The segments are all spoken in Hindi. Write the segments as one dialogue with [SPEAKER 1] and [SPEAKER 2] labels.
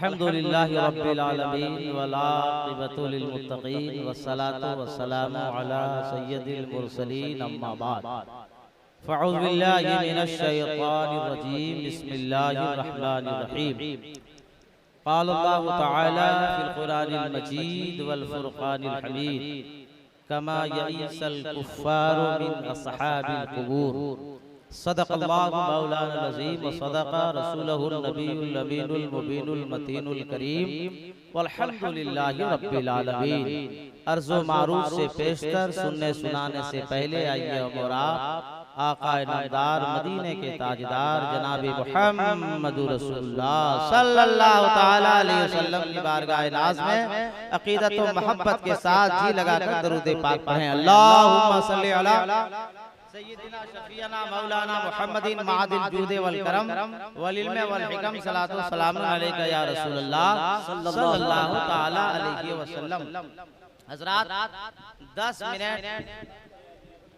[SPEAKER 1] अल्हम्दुलिल्लाहि रब्बिल आलमीन वल आक़िबतु लिल मुत्तक़ीन वस्सलातु वस्सलामु अला सय्यिदिल मुरसलीन अम्मा बाद फ़अऊज़ु बिल्लाहि मिनश शैतानिर रजीम बिस्मिल्लाहिर रहमानिर रहीम क़ाल अल्लाहु तआला फ़िल क़ुरानिल मजीद वल फ़ुरक़ानिल हमीद कमा यईसल कुफ़्फ़ारु मिन अस्हाबिल क़ुबूर सदक़ल्लाहु मौलाना अज़ीम व सदक़ रसूलुहुन नबियुल अमीनुल मुबीनुल मतीनुल करीम वल्हम्दुलिल्लाहि रब्बिल आलमीन। अर्ज़ो मारूफ से पेशतर सुनने सुनाने से पहले आइए और आक़ाए नामदार मदीने के ताजदार जनाब मुहम्मदुर रसूलुल्लाह सल्लल्लाहु तआला अलैहि वसल्लम की बारगाह नाज़ में अक़ीदत व मोहब्बत के साथ जी लगाकर दरूद पाक पढ़ें। अल्लाहुम्मा सल्लि अला सय्यिदिना शफ़ीअना मौलाना मुहम्मदिन मादिल जूद वल करम वल इल्म वल हिकम सलातु व सलाम अलैका या रसूलल्लाह सल्लल्लाहु तआला अलैहि वसल्लम। हज़रात 10 मिनट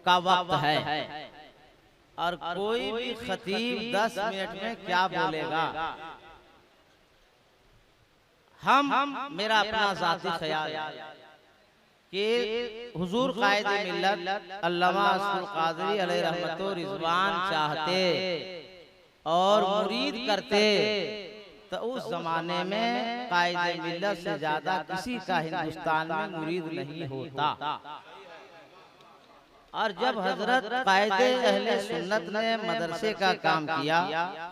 [SPEAKER 1] का वक्त है और कोई भी खतीब 10 मिनट में क्या बोलेगा। मेरा अपना ज़ाती ख्याल है कि हुजूर कायदे मिल्लत अल्लामा अशरफ क़ादरी अलैहि रहमत व रिज़वान चाहते और मुरीद करते तो उस जमाने में कायदे मिल्लत से ज्यादा किसी का हिंदुस्तान में मुरीद नहीं होता। और जब हजरत कायदे अहले सुन्नत ने मदरसे का काम किया,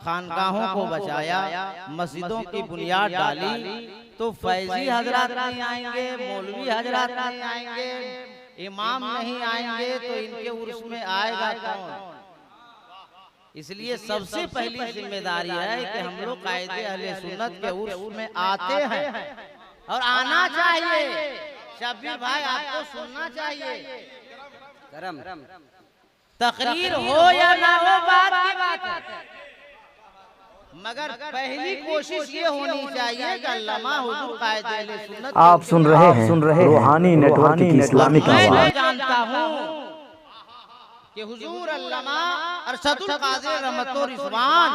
[SPEAKER 1] खानकाहों को बचाया, मस्जिदों की बुनियाद डाली, तो फैजी हजरात नहीं आएंगे, मौलवी हजरात नहीं आएंगे, इमाम नहीं आएंगे, तो इनके उर्स में आएगा कौन। इसलिए सबसे पहली जिम्मेदारी है कि हम लोग कायदे अहले सुन्नत के उर्स में आते हैं और आना चाहिए। शब्बीर भाई आपको सुनना चाहिए। तकरीर हो या ना हो बात की बात है, मगर पहली कोशिश ये होनी चाहिए कि अल्लामा हुजूर कायदे अहले सुन्नत।
[SPEAKER 2] आप सुन रहे रूहानी नेटवर्क की इस्लामिक आवाज़।
[SPEAKER 1] मैं जानता हूँ कि हुजूर अल्लामा अरशदुल क़ादिर रहमत व रिज़वान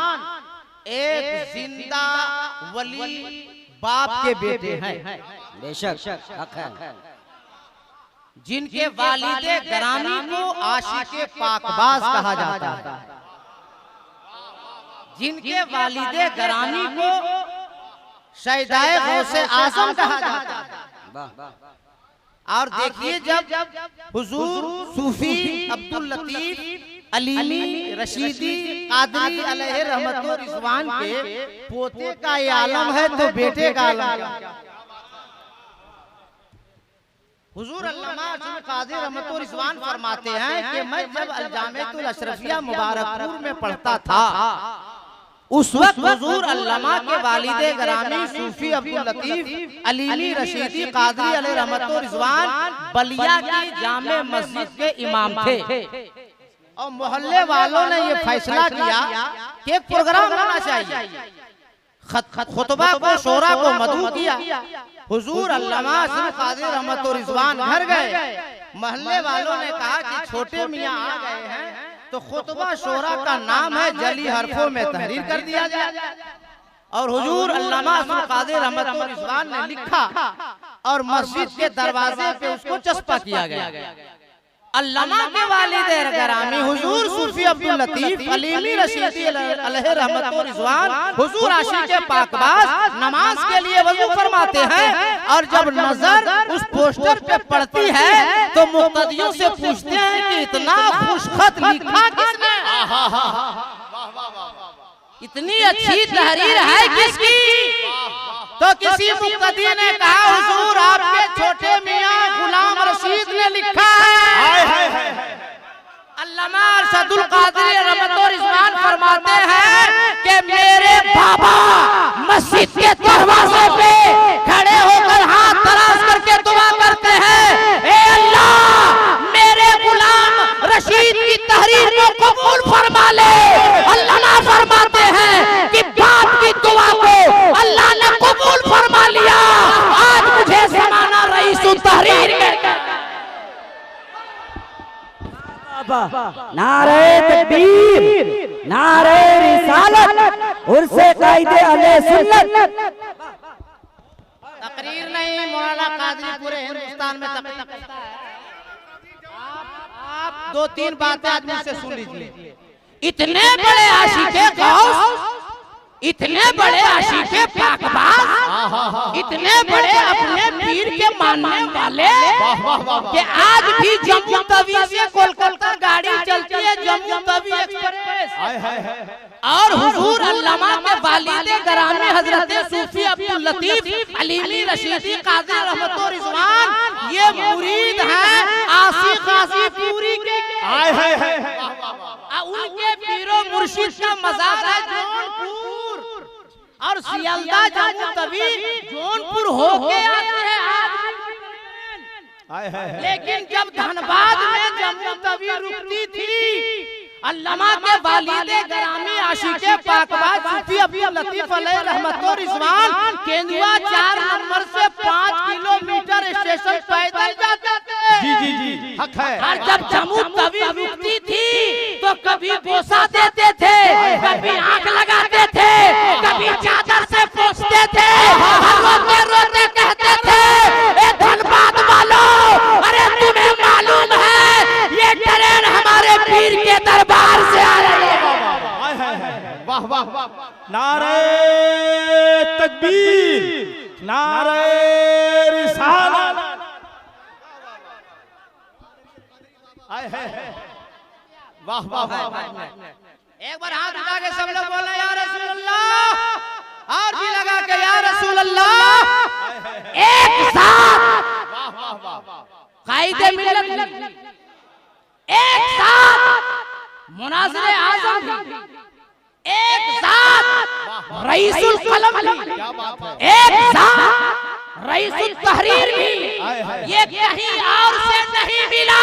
[SPEAKER 1] एक जिंदा वली बाप के बेटे हैं।
[SPEAKER 2] बेशक हक है।
[SPEAKER 1] जिनके वालिदे गरामी को आशिके पाकबाज कहा जाता है, जिनके वालिदे गरामी को शहीदाए गौसे आज़म कहा जाता है। और देखिए जब हुजूर सूफी अब्दुल लतीफ अलीमी रशीदी कादरी अलैहि रहमत व रिज़वान के पोते का ये आलम है तो बेटे का आलम। हुजूर अल्लामा अशरफ क़ादरी रहमत व रिज़वान फरमाते हैं कि मैं जब अल-जामिअतुल अशरफिया मुबारकपुर में पढ़ता था, उस वक्त हुजूर अल्लामा के वालिदे गरामी सूफी अब्दुल लतीफ अलीमी रशीदी कादरी अलैहि रहमत व रिज़वान बलिया की जामे मस्जिद के इमाम थे। और मोहल्ले वालों ने ये फैसला किया कि एक प्रोग्राम होना चाहिए। खुतबा को शोरा को मदऊ किया। हुजूर अल्लामा अशरफ क़ादरी रहमत व रिज़वान घर गए। मोहल्ले वालों ने कहा कि छोटे मियाँ आ गए हैं तो खुतबा शोरा का नाम है जली हरफों में तहरीर कर दिया जाए। और हुजूर अल्लामा अशरफ क़ादरी रहमत व रिज़वान ने लिखा और मस्जिद के दरवाजे पे उसको चस्पा किया गया। अल्लामा के वालिद गरामी हुजूर सूफी अब्दुल लतीफ अलीमी रशीदी अलैहि रहमत व रिज़वान हुजूर आशिक़े पाकबाज नमाज के लिए वज़ू फरमाते हैं। और जब नजर उस पोस्टर पे पड़ती है तो मुक़्तदियों से पूछते हैं कि इतना खुशखत लिखा किसने, इतनी अच्छी तहरीर है किसकी। तो किसी मुक़्तदी ने कहा हुजूर आपके छोटे मियाँ गुलाम रशीद ने लिखा है। अल्लामा अरशदुल क़ादरी रहमत व रिज़वान फरमाते हैं कि मेरे बाबा मस्जिद के दरवाजे पे खड़े होकर हाथ दराज करके दुआ करते हैं, ए अल्लाह मेरे गुलाम रशीद की तहरीर को कबूल फरमा ले। अल्लामा फरमाते हैं कि बाप की दुआ को अल्लाह ने कबूल फरमा लिया। आज मुझे ज़माना रईसुत तहरीर
[SPEAKER 2] नारे तकबीर, नारे रिसालत, उर्से कायदे अहले सुन्नत।
[SPEAKER 1] तकरीर नहीं, मौलाना कादरी पूरे हिंदुस्तान में तकरीर करता है। आप 2-3 बातें आज मुझसे सुन लीजिए। इतने बड़े आशिके गौस, इतने बड़े आशिके पाकबाज, इतने बड़े अपने पीर के मानने वाले कि आज भी जम्मू तवी से कोलकाता गाड़ी चलती है, जम्मू तवी एक्सप्रेस। और हुजूर अल्लामा के वालिद ग्रामी हजरत सूफी अब्दुल लतीफ अलीमी रशीदी काजी रहमतुर रिजवान ये मुरीद हैं आशिक गाजी पूरी के। उनके पीरो मुर्शिद का मज़ार है जौनपुर, और सियालदा जम्मू तवी जौनपुर होके आते हैं। लेकिन जब धनबाद में जम्मू तवी रुकती थी, अल्लामा के वालिद ग्रामी आशिके पाकबाज सूफी अब्दुल लतीफ अलैहि रहमतुर रिजवान केंदुआ 4 नंबर से 5 किलोमीटर स्टेशन पैदल जाते थे। जी हक है। और जब जम्मू तवी रुकती थी तो कभी बोसा देते थे, कभी आंख लगाते थे, कभी चादर से पोंछते थे, रोते रोते कहते थे ए धनबाद वालों, अरे तुम्हें मालूम है ये ट्रेन हमारे पीर के दरबार से आ रही है।
[SPEAKER 3] वाह वाह वाह, नारे तकबीर, नारे रिसालत। वाह वाह वाह।
[SPEAKER 1] एक बार हाथ उठा के सब लोग बोले या रसूल अल्लाह, और भी लगा के या रसूल अल्लाह। एक साथ
[SPEAKER 3] वाह वाह वाह।
[SPEAKER 1] कायदे मिल्लत, एक साथ मुनाज़िर आज़म, एक साथ रईसुल कलम, एक साथ रईसुल तहरीर भी, ये कहीं और से नहीं मिला,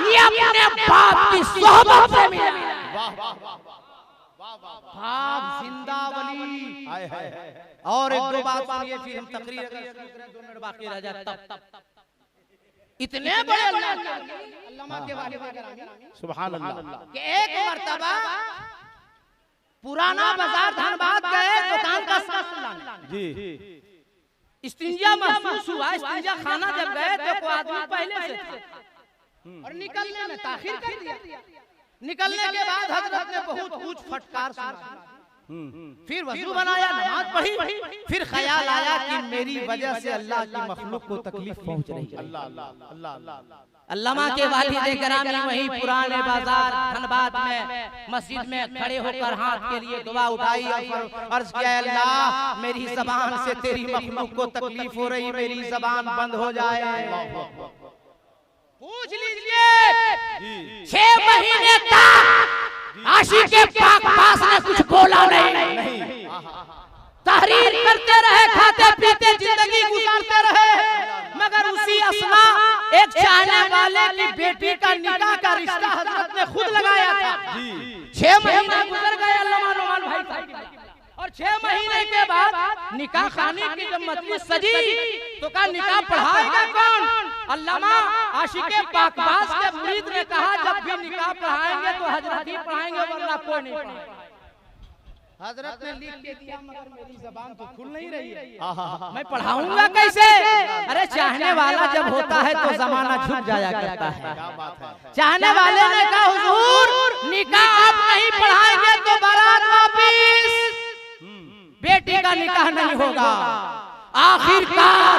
[SPEAKER 1] ये अपने बाप की सोहबत से मिला। बाप जिंदा वली। और एक दो बात सुनिए फिर हम तकरीर अगर 2 मिनट बाकी रह जाए तब। इतने बड़े अल्लामा के वालिद ग्रामी
[SPEAKER 3] सुभान अल्लाह
[SPEAKER 1] कि एक मर्तबा पुराना बाजार धनबाद गए दुकान का सामान लाने।
[SPEAKER 3] जी
[SPEAKER 1] इस्तिंजा महसूस हुआ, इस्तिंजा खाना जब गए तो कोई आदमी पहले से था और निकलने में ताखिर कर दिया। निकलने के बाद हजरत ने बहुत कुछ फटकार सुना, फिर वजू बनाया, नमाज पढ़ी, फिर ख्याल आया कि मेरी वजह से अल्लाह की मखलूक को तकलीफ पहुंच रही है। अल्लामा के वालिद ग्रामी वहीं पुराने बाजार धनबाद में मस्जिद में खड़े होकर हाथ के लिए दुआ उठाई और अर्ज किया, अल्लाह मेरी ज़बान से तेरी मखलूक को तकलीफ हो रही, मेरी ज़बान बंद हो जाए। पूछ लीजिए 6 महीने तक आशिके पाकबाज ने कुछ बोला नहीं, तहरीर करते रहे, खाते पीते जिंदगी गुजारते रहे, मगर उसी असना एक चाहने वाले की बेटी का निकाह का रिश्ता हजरत ने खुद लगाया था। 6 महीने गुजर गए अल्लामा नोमान भाई साहब, और 6 महीने के बाद निकाह खाने की जब मजलिस सजी तो कहा निकाह पढ़ाएगा कौन? अल्लामा आशिके पाकबाज के मुरीद ने कहा जब भी निकाह पढ़ाएंगे तो हजरत ही पढ़ाएंगे, वरना कोई नहीं पढ़ाएगा। हजरत ने लिख के दिया, मगर मेरी ज़बान तो खुल नहीं रही है, मैं पढ़ाऊंगा कैसे? अरे चाहने वाला जब होता है तो जमाना झुक जाया करता है। चाहने वाले ने कहा हुजूर निकाह आप नहीं पढ़ाएंगे तो बारात वापिस, बेटी का निकाह नहीं होगा। आखिरकार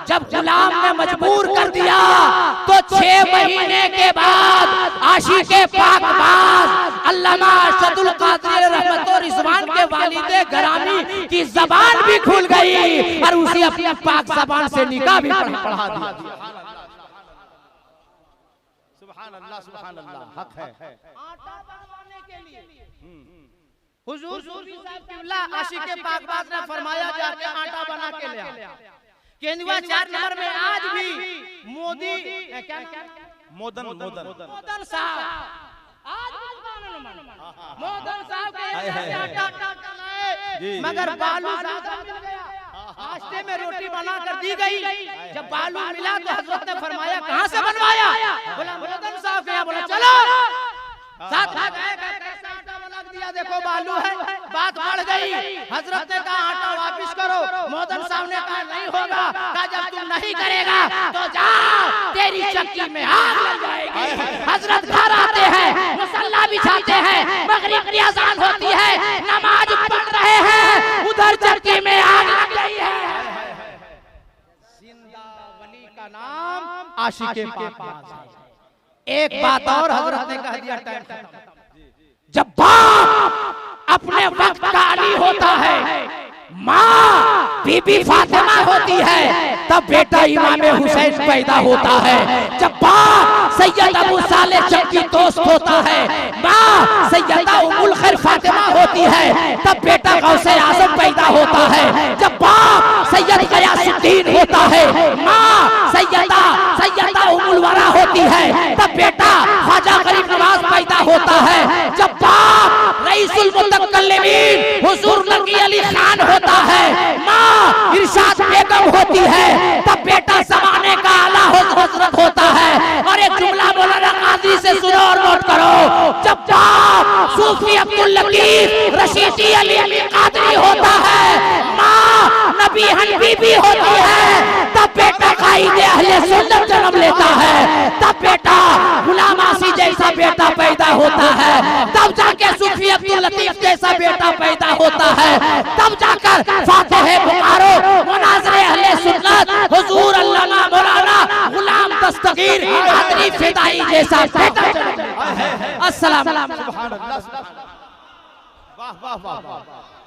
[SPEAKER 1] जब गुलाम ने मजबूर कर दिया तो 6 महीने के बाद आशिके पाकबाज अल्लामा अरशदुल कादिर रहमतुर रिजवान के वालिद ग्रामी की जबान भी खुल गई और उसी अपनी पाक जबान से निकाह भी पढ़ा दिया।
[SPEAKER 3] सुभान अल्लाह सुभान अल्लाह, हक है।
[SPEAKER 1] आटा बनवाने के लिए हुजूर सूफी साहब किबला आशिके पाकबाज ने फरमाया जाके आटा बना के ले आ। केंदुआ 4 नंबर में आज भी मोदी क्या
[SPEAKER 3] मोदन
[SPEAKER 1] साहब, आज मोदन साहब के आटा लाए, मगर बालू मिल गया। नाश्ते में रोटी बना कर दी गई, जब बालू मिला तो हजरत ने फरमाया कहाँ से बनवाया? बोला मोदन साहब के यहाँ। बोला चलो साथ कैसा आटा बना दिया
[SPEAKER 4] देखो बालू है, बात बढ़ गई। हजरत ने कहा आटा वापिस करो। मोहतरम साहब ने कहा नहीं होगा। कहा जब तुम नहीं करेगा तो जाओ, तेरी चक्की में आग लग जाएगी। हजरत घर आते हैं, मुसल्ला बिछाते हैं, मगरिब की अज़ान होती है, नमाज पढ़ रहे हैं, उधर चक्की में आग लग गई है। जिंदा वली का नाम आशिक़े पाक है। एक बात और हजरत ने कह दिया, टाइम खत्म। जब बाप अपने वक्त का अली होता है, माँ बीबी फातिमा होती है, तब बेटा इमाम हुसैन पैदा होता है। जब बाप सैयद अबू सालेह चक्की दोस्त होता है, माँ सैयदा उम्मुल खैर फातिमा होती है, तब बेटा गौसे आज़म पैदा होता है। जब बाप सैयद गयासुद्दीन होता है, माँ सैयदा उम्मुल वरा होती है, तब बेटा ख्वाजा गरीब नवाज पैदा होता है। जब बाप रईसुल मुतकल्लिमीन हुजूर नकी अली खान होता है, माँ इरशाद बेगम होती है, तब बेटा ज़माने का आला हज़रत होता है। और एक जुमला मौलाना कादरी से सुनो और नोट करो। जब बाप सूफी अब्दुल लतीफ रशीदी अली कादरी होता है, माँ नबी हनफी भी होती है, तब बेटा कायदे अहले सुन्नत जन्म लेता है। तब बेटा गुलाम आसी जैसा बेटा पैदा होता है, तब जाके सूफी अब्दुल लतीफ जैसा बेटा पैदा होता है, तब जाकर फातिह बुखारो मुनाज़िर अहले सुन्नत हुजूर अल्लामा मौलाना गुलाम दस्तगीर कादरी फिदाई जैसा बेटा जन्म लेता है। अस्सलाम।
[SPEAKER 3] सुभान अल्लाह, वाह वाह वाह वाह।